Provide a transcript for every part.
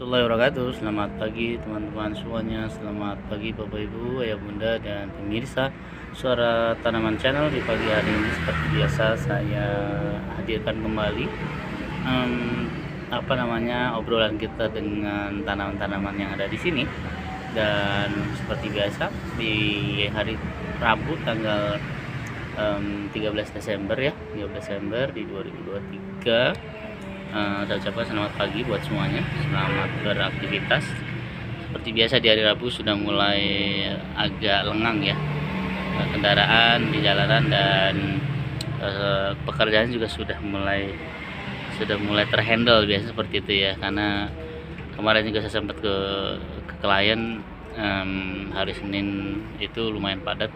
warahmatullahi wabarakatuh. Selamat pagi teman-teman semuanya. Selamat pagi Bapak Ibu, Ayah Bunda dan pemirsa Suara Tanaman Channel. Di pagi hari ini seperti biasa saya hadirkan kembali obrolan kita dengan tanaman-tanaman yang ada di sini. Dan seperti biasa di hari Rabu tanggal 13 Desember ya, 13 Desember di 2023. Saya ucapkan selamat pagi buat semuanya, selamat beraktivitas. Seperti biasa di hari Rabu sudah mulai agak lengang ya, kendaraan di jalanan dan pekerjaan juga sudah mulai terhandle biasa seperti itu ya. Karena kemarin juga saya sempat ke klien, hari Senin itu lumayan padat,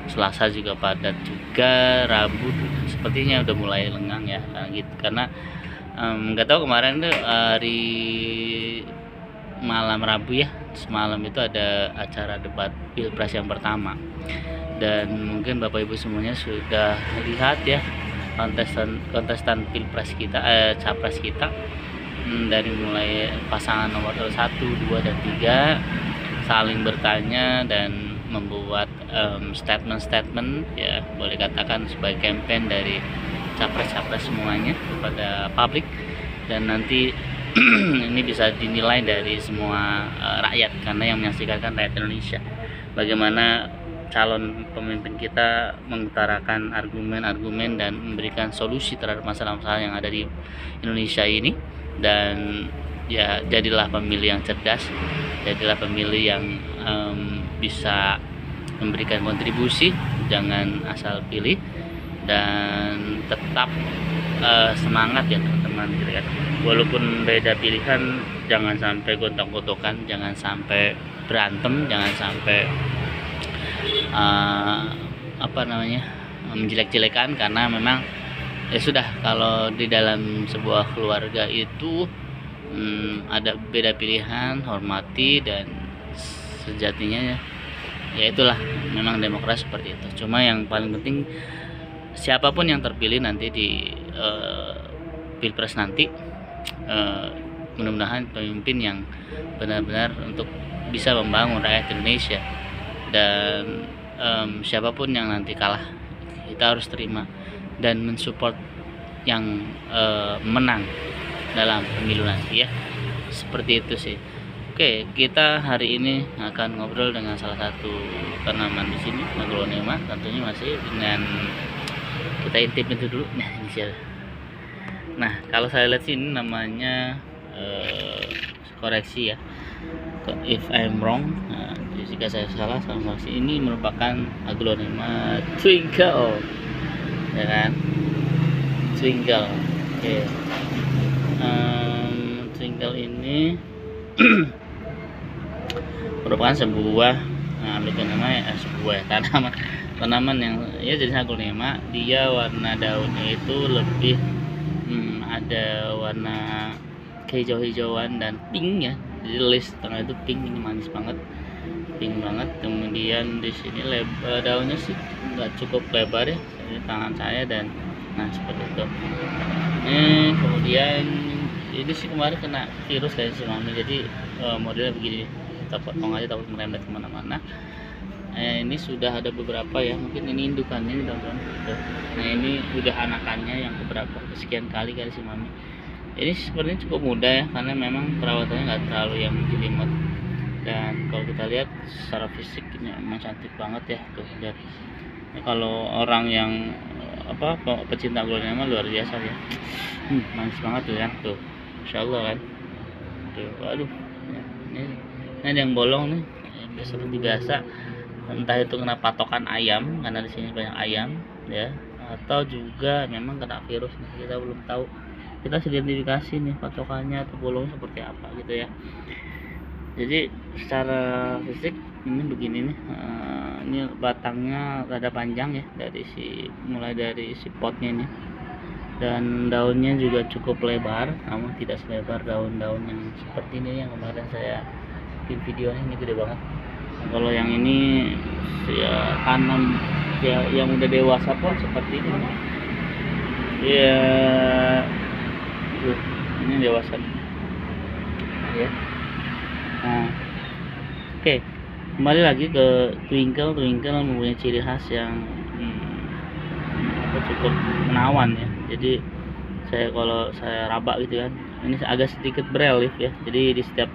Selasa juga padat juga, Rabu sepertinya udah mulai lengang ya karena nggak tahu kemarin tuh hari malam Rabu ya, semalam itu ada acara debat pilpres yang pertama, dan mungkin Bapak Ibu semuanya sudah lihat ya kontestan pilpres kita, capres kita, dari mulai pasangan nomor 1, 2, dan 3 saling bertanya dan membuat statement ya, boleh katakan sebagai campaign dari capres-capres semuanya kepada publik, dan nanti ini bisa dinilai dari semua rakyat, karena yang menyaksikan kan rakyat Indonesia. Bagaimana calon pemimpin kita mengutarakan argumen-argumen dan memberikan solusi terhadap masalah-masalah yang ada di Indonesia ini. Dan ya, jadilah pemilih yang cerdas, jadilah pemilih yang bisa memberikan kontribusi, jangan asal pilih, dan tetap semangat ya teman-teman gitu kan. Walaupun beda pilihan, jangan sampai gontok-gontokan, jangan sampai berantem, jangan sampai menjelek-jelekan, karena memang ya sudah, kalau di dalam sebuah keluarga itu ada beda pilihan, hormati, dan sejatinya ya itulah memang demokrasi seperti itu. Cuma yang paling penting, siapapun yang terpilih nanti di pilpres nanti, mudah-mudahan pemimpin yang benar-benar untuk bisa membangun rakyat Indonesia. Dan siapapun yang nanti kalah, kita harus terima dan mensupport yang menang dalam pemilu nanti ya, seperti itu sih. Oke, kita hari ini akan ngobrol dengan salah satu tanaman di sini, Aglonema, tentunya masih dengan kita intip itu dulu. Nah, ini siapa? Nah, kalau saya lihat sini namanya koreksi ya, if I'm wrong, jika saya salah, koreksi. Ini merupakan Aglonema Twinkle ya kan, Twinkle. Oke. Twinkle ini merupakan sebuah sebuah tanaman yang ya jenis Aglonema. Dia warna daunnya itu lebih ada warna kehijau-hijauan dan pink ya, jadi list tengah itu pink, ini manis banget, pink banget. Kemudian di sini daunnya sih nggak cukup lebar ya, ini tangan saya, dan nah seperti itu. Kemudian ini sih kemarin kena virus kayak si mami, jadi modelnya begini, kita potong aja takut merembet kemana-mana. Ini sudah ada beberapa ya, mungkin ini indukannya teman-teman. Nah, ini udah anakannya yang keberapa kesekian kali si mami. Ini sepertinya cukup mudah ya, karena memang perawatannya nggak terlalu yang jelimet. Dan kalau kita lihat secara fisik ini memang cantik banget ya, tuh lihat. Nah, kalau orang yang pecinta Aglonema luar biasa ya, manis banget tuh ya, tuh Masya Allah kan, tuh waduh ya, ini ada yang bolong nih ya, seperti biasa, entah itu kena patokan ayam karena di sini banyak ayam ya, atau juga memang kena virus nih, kita belum tahu. Kita harus identifikasi nih patokannya atau bolongnya seperti apa gitu ya. Jadi secara fisik ini begini nih, ini batangnya rada panjang ya, mulai dari si potnya ini, dan daunnya juga cukup lebar, namun tidak selebar daun-daun yang seperti ini yang kemarin saya bikin videonya. Ini gede banget. Kalau yang ini ya tanam ya, yang udah dewasa pun seperti ini ya, ini dewasa ya. Nah, oke, kembali lagi ke Twinkle. Twinkle mempunyai ciri khas yang cukup menawan ya. Jadi kalau saya raba gitu kan, ini agak sedikit berelief ya. Jadi di setiap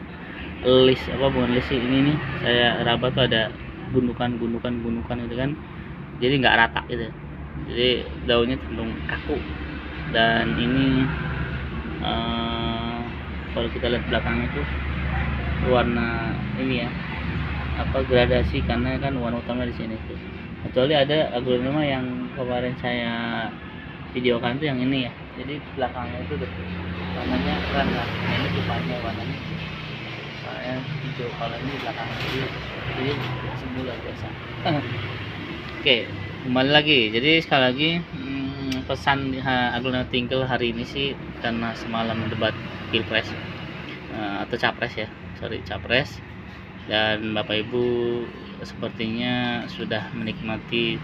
list bukan list ini nih, saya raba tuh ada gundukan gitu kan. Jadi nggak rata gitu. Jadi daunnya cenderung kaku. Dan ini kalau kita lihat belakangnya tuh warna ini ya, gradasi, karena kan warna utama di sini tuh. Kecuali ada aglonema yang kemarin saya videokan tuh yang ini ya. Jadi belakangnya itu tuh warnanya keren lah. Nah, ini depannya warnanya soalnya hijau, kalau ini belakangnya jadi semula biasa. Oke, kembali lagi. Jadi sekali lagi pesan aglonema Twinkle hari ini sih, karena semalam debat pilpres atau capres ya, capres, dan Bapak Ibu sepertinya sudah menikmati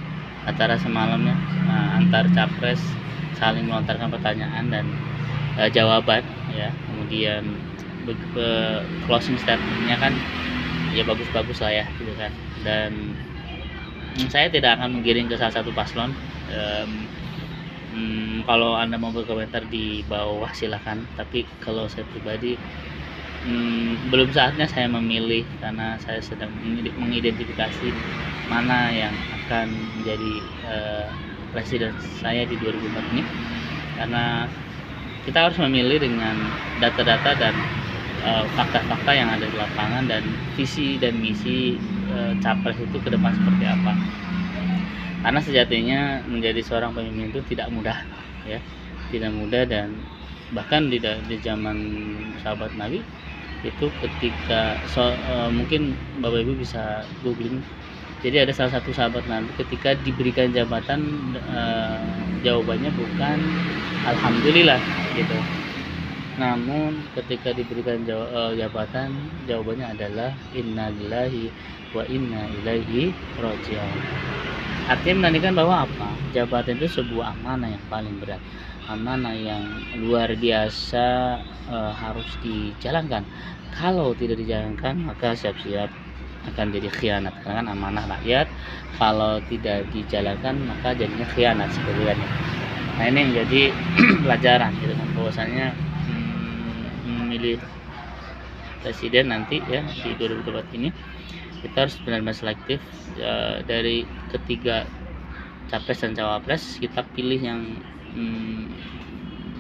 acara semalam ya, antar capres saling melontarkan pertanyaan dan jawaban ya. Kemudian closing statementnya kan ya bagus-bagus lah ya gitu kan. Dan saya tidak akan menggiring ke salah satu paslon. Kalau Anda mau berkomentar di bawah silahkan, tapi kalau saya pribadi belum saatnya saya memilih, karena saya sedang mengidentifikasi mana yang akan menjadi presiden saya di 2024 ini. Karena kita harus memilih dengan data-data dan fakta-fakta yang ada di lapangan, dan visi dan misi capres itu ke depan seperti apa. Karena sejatinya menjadi seorang pemimpin itu tidak mudah ya, tidak mudah. Dan bahkan di zaman sahabat Nabi itu ketika mungkin Bapak Ibu bisa googling. Jadi ada salah satu sahabat Nabi ketika diberikan jabatan, jawabannya bukan alhamdulillah gitu. Namun ketika diberikan jabatan, jawabannya adalah innalillahi wa inna ilaihi raji'un. Artinya menandakan bahwa apa? Jabatan itu sebuah amanah yang paling berat, amanah yang luar biasa, harus dijalankan. Kalau tidak dijalankan maka siap-siap akan jadi khianat, karena kan amanah rakyat. Kalau tidak dijalankan maka jadinya khianat seperti itu. Nah, ini yang jadi pelajaran gitu kan, bahwasanya memilih presiden nanti ya di 2024 ini kita harus benar-benar selektif. Dari ketiga capres dan cawapres kita pilih yang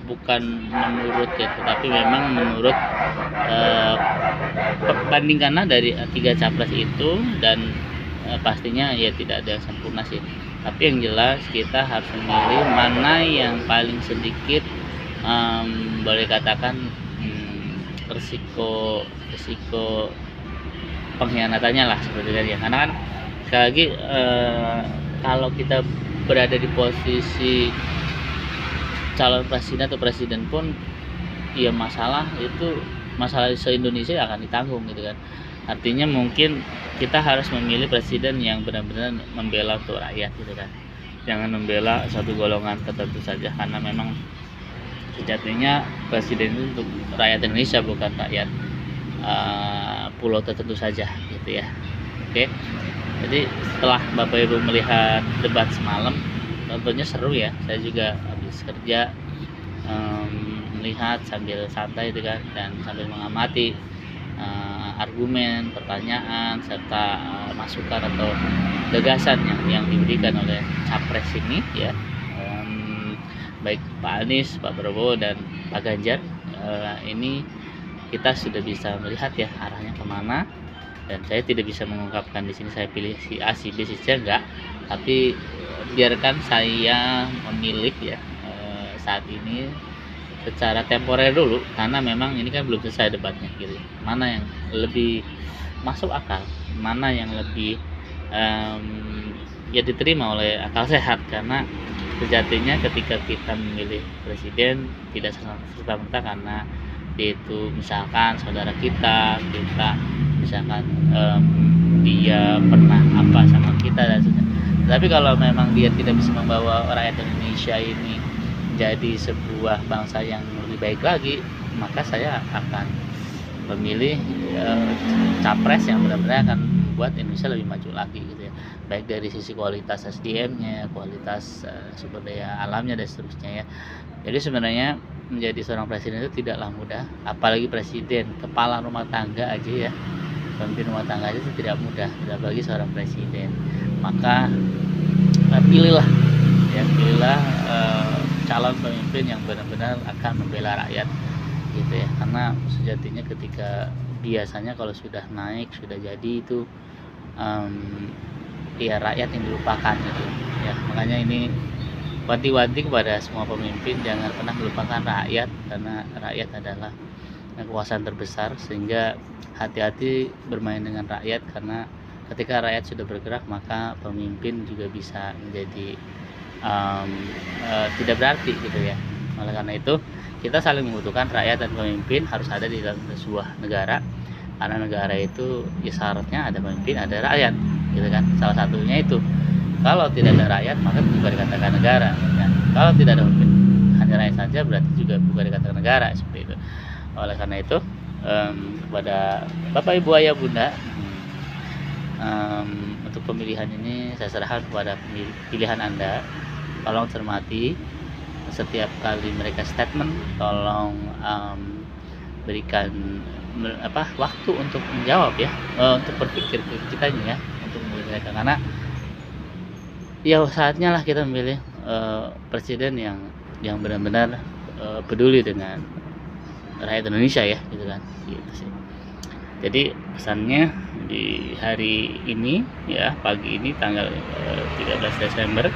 bukan menurut ya, tetapi memang menurut bandingkanlah dari tiga capres itu. Dan pastinya ya tidak ada yang sempurna sih, tapi yang jelas kita harus memilih mana yang paling sedikit boleh katakan risiko pengkhianatannya lah seperti itu ya. Karena kan sekali lagi kalau kita berada di posisi calon presiden atau presiden pun ya masalah se-Indonesia akan ditanggung gitu kan. Artinya mungkin kita harus memilih presiden yang benar-benar membela untuk rakyat gitu kan, jangan membela satu golongan tertentu saja, karena memang sejatinya presiden itu untuk rakyat Indonesia, bukan rakyat pulau tertentu saja gitu ya. Oke, jadi setelah Bapak Ibu melihat debat semalam, tentunya seru ya. Saya juga habis kerja melihat sambil santai gitu kan, dan sambil mengamati argumen, pertanyaan, serta masukan atau gagasan yang diberikan oleh capres ini ya, baik Pak Anies, Pak Prabowo, dan Pak Ganjar. Ini kita sudah bisa melihat ya arahnya kemana. Dan saya tidak bisa mengungkapkan di sini saya pilih si A, si B, si C, enggak. Tapi biarkan saya memilih ya saat ini secara temporer dulu, karena memang ini kan belum selesai debatnya gitu. Mana yang lebih masuk akal, mana yang lebih ya diterima oleh akal sehat. Karena sejatinya ketika kita memilih presiden tidak serta-merta karena dia itu misalkan saudara kita misalkan dia pernah apa sama kita dan sebagainya. Tapi kalau memang dia tidak bisa membawa rakyat Indonesia ini jadi sebuah bangsa yang lebih baik lagi, maka saya akan pemilih capres yang benar-benar akan membuat Indonesia lebih maju lagi gitu ya, baik dari sisi kualitas SDM-nya, kualitas sumber daya alamnya dan seterusnya ya. Jadi sebenarnya menjadi seorang presiden itu tidaklah mudah, apalagi presiden, kepala rumah tangga aja ya, pemimpin rumah tangga aja itu tidak mudah, tidak bagi seorang presiden. Maka pilihlah calon pemimpin yang benar-benar akan membela rakyat gitu ya, karena sejatinya ketika biasanya kalau sudah naik, sudah jadi itu ya rakyat yang dilupakan gitu ya. Makanya ini wanti-wanti kepada semua pemimpin, jangan pernah melupakan rakyat, karena rakyat adalah kekuasaan terbesar, sehingga hati-hati bermain dengan rakyat, karena ketika rakyat sudah bergerak maka pemimpin juga bisa menjadi tidak berarti gitu ya. Oleh karena itu kita saling membutuhkan, rakyat dan pemimpin harus ada di dalam sebuah negara, karena negara itu ya syaratnya ada pemimpin, ada rakyat gitu kan. Salah satunya itu, kalau tidak ada rakyat maka bukan dikatakan negara ya. Kalau tidak ada pemimpin, hanya rakyat saja, berarti juga bukan dikatakan negara, seperti itu. Oleh karena itu kepada Bapak Ibu Ayah Bunda, untuk pemilihan ini saya serahkan kepada pilihan Anda. Tolong cermati setiap kali mereka statement, tolong berikan waktu untuk menjawab ya, untuk berpikir kitanya ya, untuk memilih mereka, karena ya saatnya lah kita memilih presiden yang benar-benar peduli dengan rakyat Indonesia ya, gitu kan, gitu sih. Jadi pesannya di hari ini ya, pagi ini tanggal 13 Desember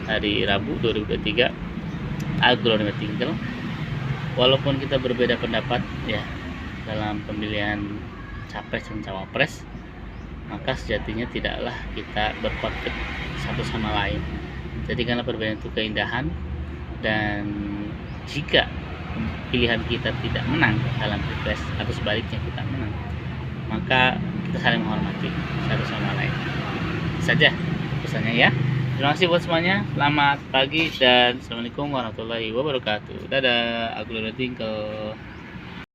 hari Rabu 2023, Agronomi Tinggal, walaupun kita berbeda pendapat ya dalam pemilihan capres dan cawapres, maka sejatinya tidaklah kita berkonflik satu sama lain. Jadikanlah perbedaan itu keindahan, dan jika pilihan kita tidak menang dalam pilpres atau sebaliknya kita menang, maka kita saling menghormati satu sama lain. Itu saja pesannya ya. Terima kasih buat semuanya. Selamat pagi dan assalamualaikum warahmatullahi wabarakatuh. Dadah, aku Tinggal.